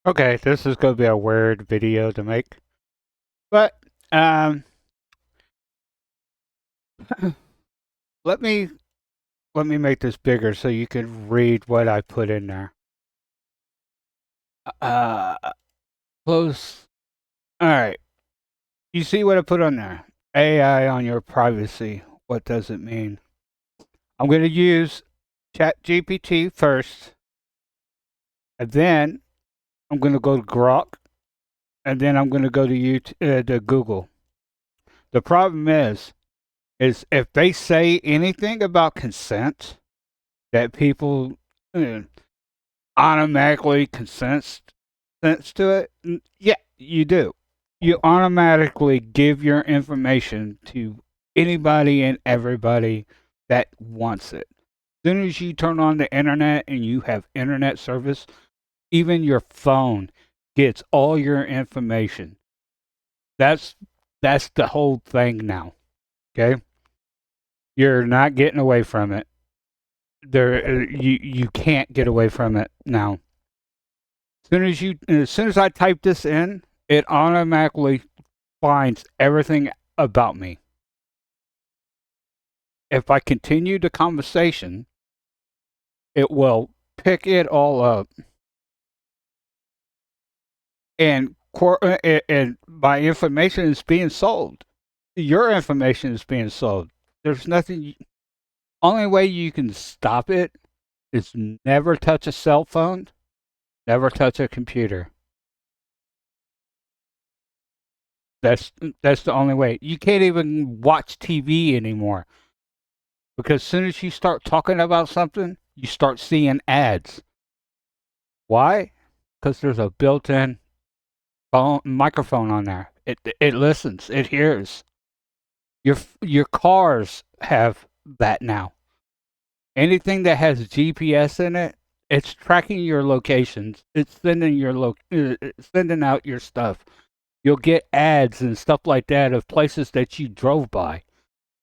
Okay, this is going to be a weird video to make, but um, let me let me make this bigger so you can read what I put in there. Uh, close. All right, you see what I put on there? AI on your privacy. What does it mean? I'm going to use ChatGPT first, and then I'm going to go to Grok, and then I'm going to go to to Google. The problem is if they say anything about consent that people uh, automatically consents to it, yeah, you do. You automatically give your information to anybody and everybody that wants it. As soon as you turn on the internet and you have internet service, even your phone gets all your information. That's that's the whole thing now. Okay, you're not getting away from it. You can't get away from it now. As soon as I type this in, it automatically finds everything about me. If I continue the conversation, it will pick it all up, and my information is being sold. Your information is being sold. There's nothing. Only way you can stop it is never touch a cell phone, never touch a computer. That's that's the only way. You can't even watch TV anymore because as soon as you start talking about something, you start seeing ads. Why? Because there's a built-in microphone on there. It listens. It hears. Your cars have that now. Anything that has GPS in it, it's tracking your locations. It's sending out your stuff. You'll get ads and stuff like that of places that you drove by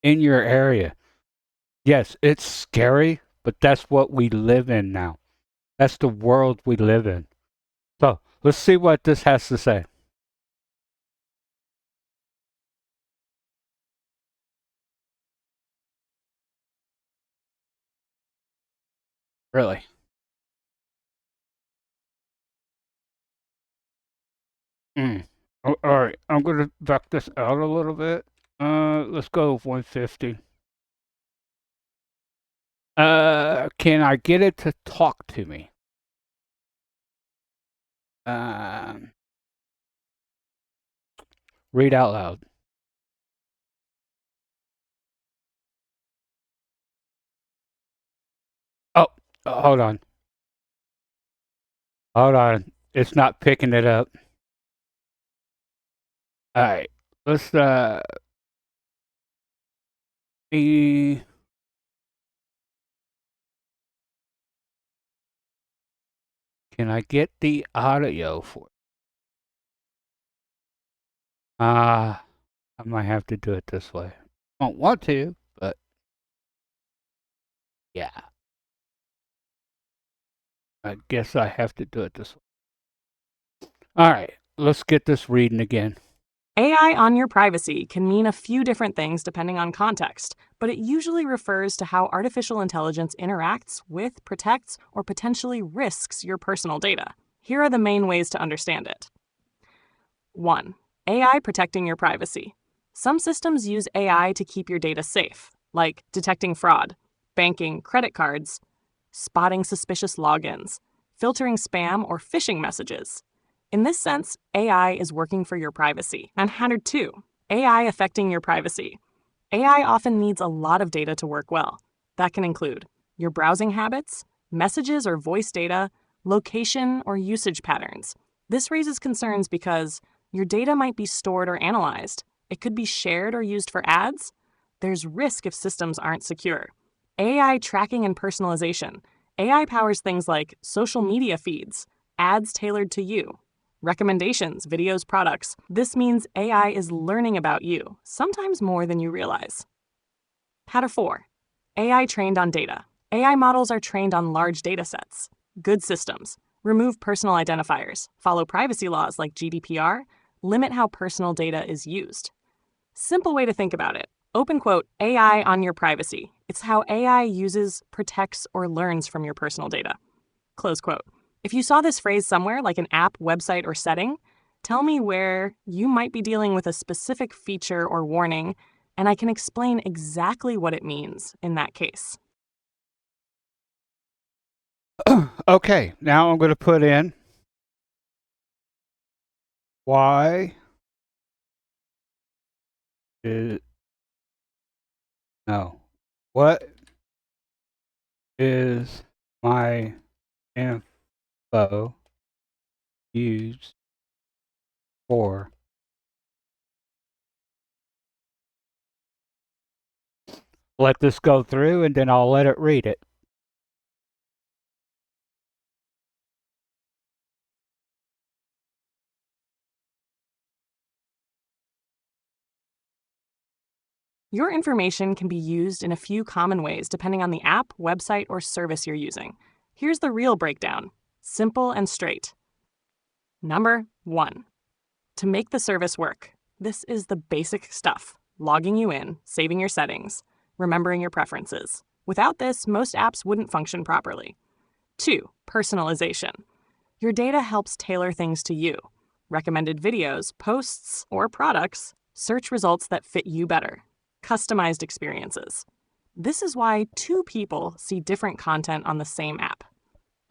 in your area. Yes, it's scary, but that's what we live in now. That's the world we live in. So let's see what this has to say. Really? Mm. All right, I'm gonna back this out a little bit. Let's go with 150. Can I get it to talk to me? Um, read out loud. Oh, hold on, hold on. It's not picking it up. All right, let's eh, can I get the audio for it? I might have to do it this way. I don't want to, but yeah, I guess I have to do it this way. All right, let's get this reading again. AI on your privacy can mean a few different things depending on context, but it usually refers to how artificial intelligence interacts with, protects, or potentially risks your personal data. Here are the main ways to understand it. 1. AI protecting your privacy. Some systems use AI to keep your data safe, like detecting fraud, banking credit cards, spotting suspicious logins, filtering spam or phishing messages. In this sense, AI is working for your privacy. And 2, AI affecting your privacy. AI often needs a lot of data to work well. That can include your browsing habits, messages or voice data, location or usage patterns. This raises concerns because your data might be stored or analyzed. It could be shared or used for ads. There's risk if systems aren't secure. AI tracking and personalization. AI powers things like social media feeds, ads tailored to you, recommendations, videos, products. This means AI is learning about you, sometimes more than you realize. 4. AI trained on data. AI models are trained on large data sets. Good systems remove personal identifiers, follow privacy laws like GDPR, limit how personal data is used. Simple way to think about it. Open quote, AI on your privacy. It's how AI uses, protects, or learns from your personal data. Close quote. If you saw this phrase somewhere, like an app, website, or setting, tell me where you might be dealing with a specific feature or warning, and I can explain exactly what it means in that case. Okay, now I'm going to put in why is no. What is my info used for? Let this go through and then I'll let it read it. Your information can be used in a few common ways depending on the app, website, or service you're using. Here's the real breakdown. Simple and straight. Number 1. To make the service work. This is the basic stuff. Logging you in, saving your settings, remembering your preferences. Without this, most apps wouldn't function properly. 2. Personalization. Your data helps tailor things to you. Recommended videos, posts, or products, search results that fit you better. Customized experiences. This is why 2 people see different content on the same app.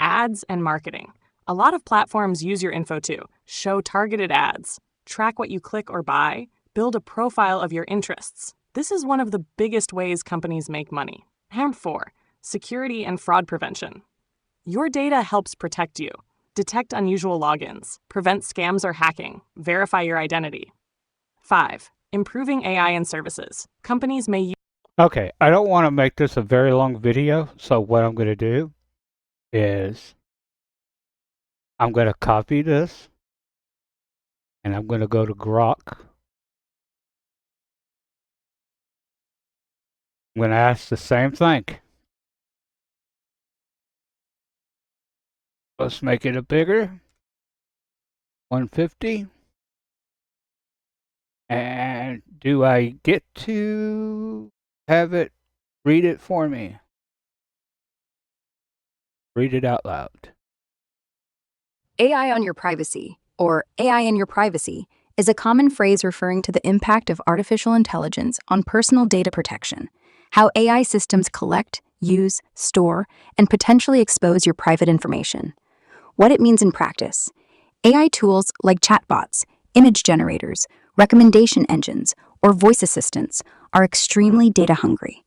Ads and marketing. A lot of platforms use your info too. Show targeted ads, track what you click or buy, build a profile of your interests. This is one of the biggest ways companies make money. And 4, security and fraud prevention. Your data helps protect you. Detect unusual logins, prevent scams or hacking, verify your identity. 5, improving AI and services. Companies may use... Okay, I don't want to make this a very long video, so what I'm going to do is I'm going to copy this and I'm going to go to Grok. I'm going to ask the same thing. Let's make it a bigger. 150. And do I get to have it read it for me? Read it out loud. AI on your privacy, or AI in your privacy, is a common phrase referring to the impact of artificial intelligence on personal data protection, how AI systems collect, use, store, and potentially expose your private information. What it means in practice. AI tools like chatbots, image generators, recommendation engines, or voice assistants are extremely data hungry.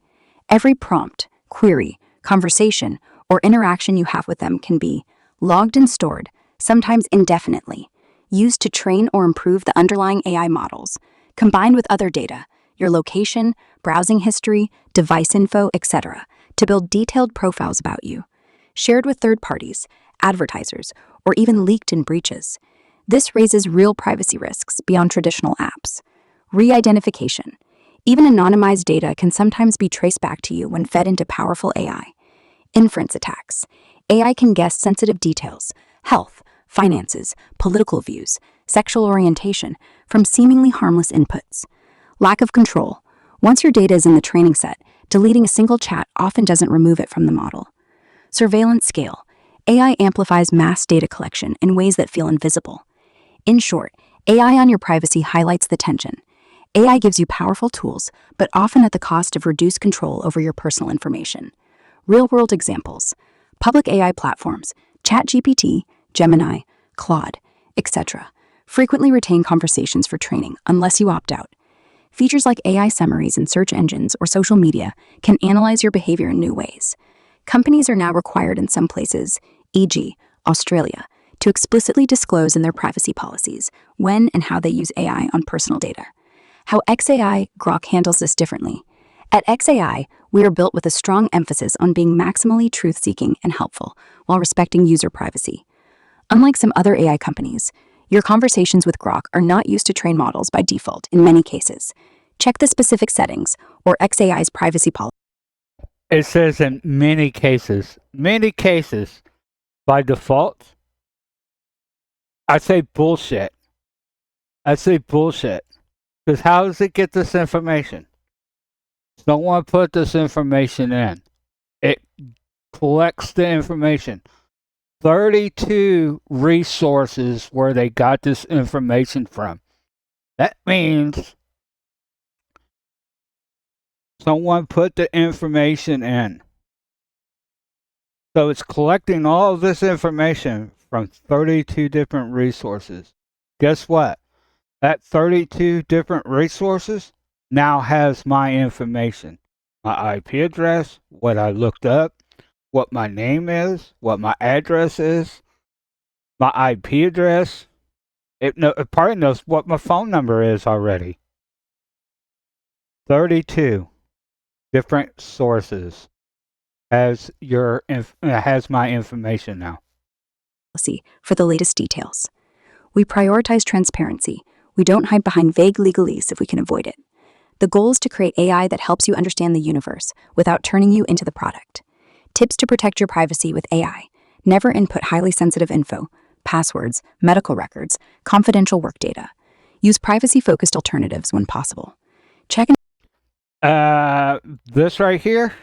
Every prompt, query, conversation, or interaction you have with them can be logged and stored, sometimes indefinitely, used to train or improve the underlying AI models, combined with other data, your location, browsing history, device info, etc., to build detailed profiles about you, shared with third parties, advertisers, or even leaked in breaches. This raises real privacy risks beyond traditional apps. Re-identification. Even anonymized data can sometimes be traced back to you when fed into powerful AI. Inference attacks. AI can guess sensitive details, health, finances, political views, sexual orientation, from seemingly harmless inputs. Lack of control. Once your data is in the training set, deleting a single chat often doesn't remove it from the model. Surveillance scale. AI amplifies mass data collection in ways that feel invisible. In short, AI on your privacy highlights the tension. AI gives you powerful tools, but often at the cost of reduced control over your personal information. Real-world examples. Public AI platforms, ChatGPT, Gemini, Claude, etc., frequently retain conversations for training unless you opt out. Features like AI summaries in search engines or social media can analyze your behavior in new ways. Companies are now required in some places, e.g., Australia, to explicitly disclose in their privacy policies when and how they use AI on personal data. How XAI Grok handles this differently. At XAI, we are built with a strong emphasis on being maximally truth-seeking and helpful while respecting user privacy. Unlike some other AI companies, your conversations with Grok are not used to train models by default in many cases. Check the specific settings or XAI's privacy policy. It says in many cases by default. I say bullshit. I say bullshit. Because how does it get this information? Someone put this information in. It collects the information. 32 resources where they got this information from. That means someone put the information in. So it's collecting all of this information from 32 different resources. Guess what? That 32 different resources now has my information. My IP address, what I looked up, what my name is, what my address is, my IP address. It probably knows what my phone number is already. 32 different sources has my information now. For the latest details. We prioritize transparency. We don't hide behind vague legalese if we can avoid it. The goal is to create AI that helps you understand the universe without turning you into the product. Tips to protect your privacy with AI. Never input highly sensitive info, passwords, medical records, confidential work data. Use privacy-focused alternatives when possible. Check This right here.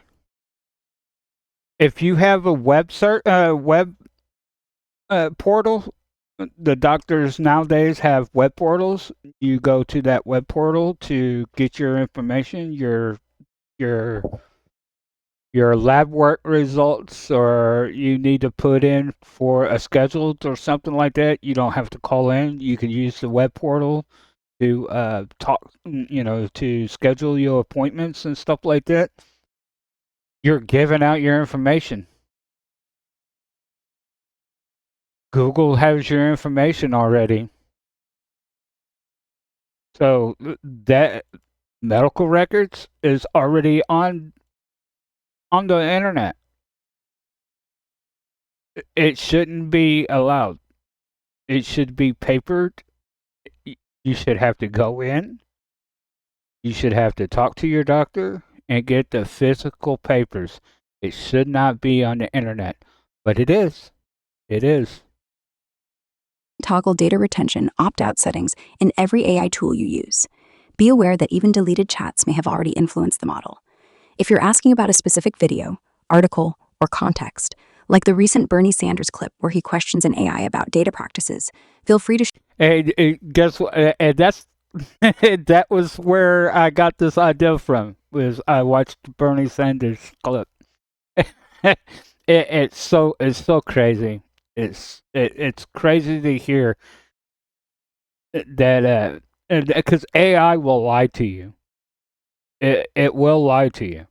If you have a web portal, the doctors nowadays have web portals. You go to that web portal to get your information, your lab work results, or you need to put in for a schedule or something like that. You don't have to call in. You can use the web portal to talk, to schedule your appointments and stuff like that. You're giving out your information. Google has your information already. So that medical records is already on the internet. It shouldn't be allowed. It should be papered. You should have to go in. You should have to talk to your doctor and get the physical papers. It should not be on the internet, but it is. It is. Toggle data retention opt-out settings in every AI tool you use. Be aware that even deleted chats may have already influenced the model. If you're asking about a specific video, article, or context, like the recent Bernie Sanders clip where he questions an AI about data practices, feel free to Hey, guess what? And that's that was where I got this idea from. Was I watched Bernie Sanders clip. It's so crazy. It's crazy to hear that because AI will lie to you. It will lie to you.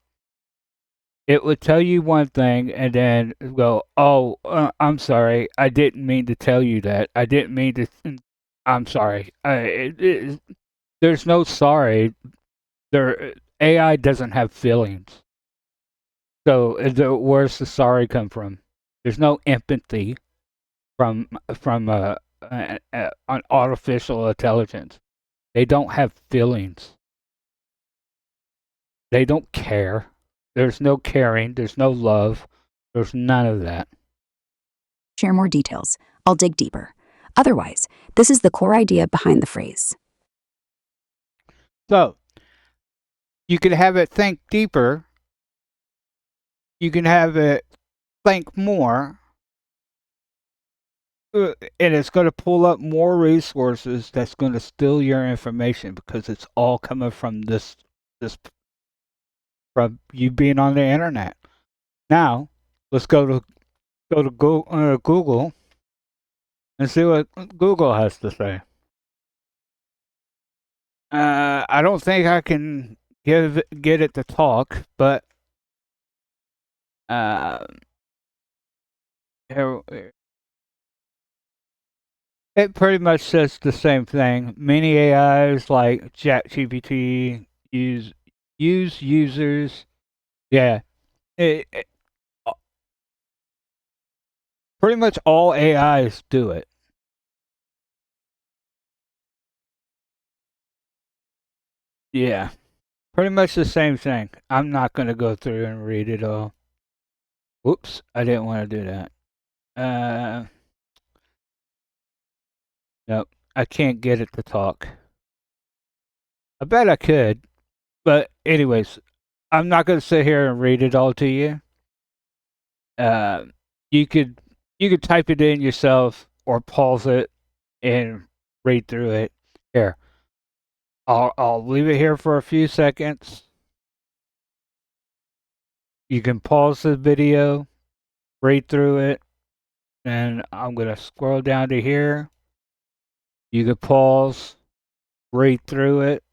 It would tell you one thing and then go, "Oh, I'm sorry. I didn't mean to tell you that. I didn't mean to. I'm sorry. There's no sorry. AI doesn't have feelings. So where's the sorry come from? There's no empathy from an artificial intelligence. They don't have feelings. They don't care. There's no caring. There's no love. There's none of that. share more details. I'll dig deeper. Otherwise, this is the core idea behind the phrase. So you can have it think deeper. You can have it think more. And it's going to pull up more resources that's going to steal your information because it's all coming from this from you being on the internet. Now, let's go to Google and see what Google has to say. I don't think I can get it to talk, but here, it pretty much says the same thing. Many AIs like ChatGPT use users. Yeah, it, pretty much all AIs do it. Yeah, pretty much the same thing. I'm not going to go through and read it all. Whoops, I didn't want to do that. Nope, I can't get it to talk. I bet I could, but anyways, I'm not going to sit here and read it all to you. Uh, you could type it in yourself or pause it and read through it. Here, I'll leave it here for a few seconds. You can pause the video, read through it, and I'm gonna scroll down to here. You can pause, read through it,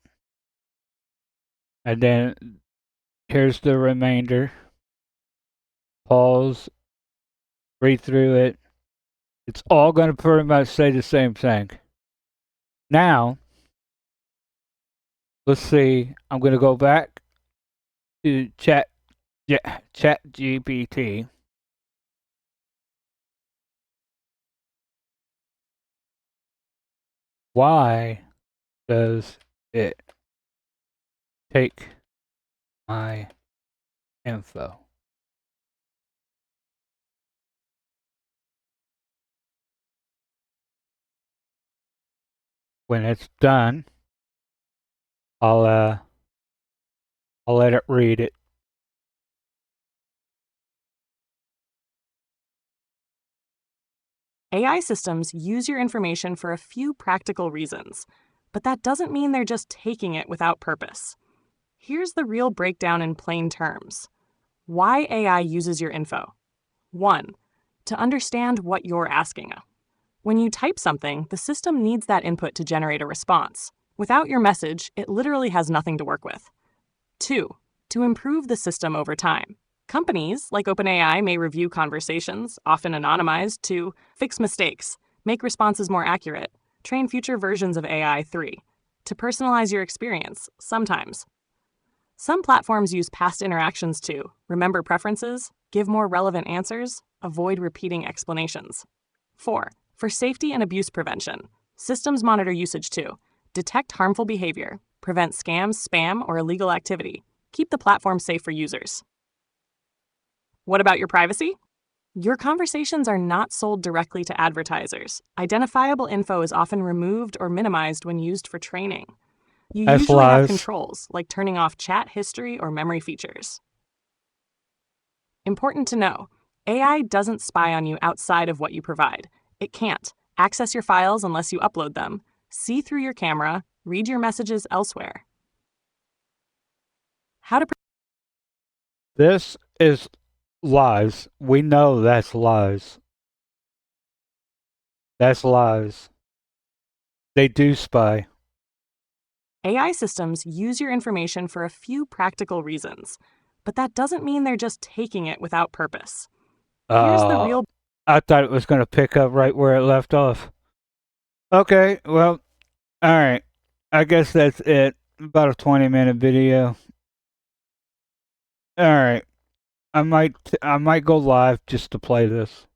and then here's the remainder. Pause, read through it. It's all gonna pretty much say the same thing. Now, let's see. I'm gonna go back to Chat GPT. Why does it take my info? When it's done, I'll let it read it. AI systems use your information for a few practical reasons, but that doesn't mean they're just taking it without purpose. Here's the real breakdown in plain terms. Why AI uses your info. 1. To understand what you're asking. When you type something, the system needs that input to generate a response. Without your message, it literally has nothing to work with. 2. To improve the system over time. Companies like OpenAI may review conversations, often anonymized, to fix mistakes, make responses more accurate, train future versions of AI. 3. To personalize your experience, sometimes. Some platforms use past interactions to remember preferences, give more relevant answers, avoid repeating explanations. 4. For safety and abuse prevention, systems monitor usage to detect harmful behavior, prevent scams, spam, or illegal activity, keep the platform safe for users. What about your privacy? Your conversations are not sold directly to advertisers. Identifiable info is often removed or minimized when used for training. You That's usually have lies. controls, like turning off chat history or memory features. Important to know, AI doesn't spy on you outside of what you provide. It can't access your files unless you upload them, see through your camera, read your messages elsewhere. How to This is lies. We know that's lies. That's lies. They do spy. AI systems use your information for a few practical reasons, but that doesn't mean they're just taking it without purpose. Here's the real. I thought it was going to pick up right where it left off. Okay, well, alright. I guess that's it. About a 20-minute video. Alright. I might go live just to play this.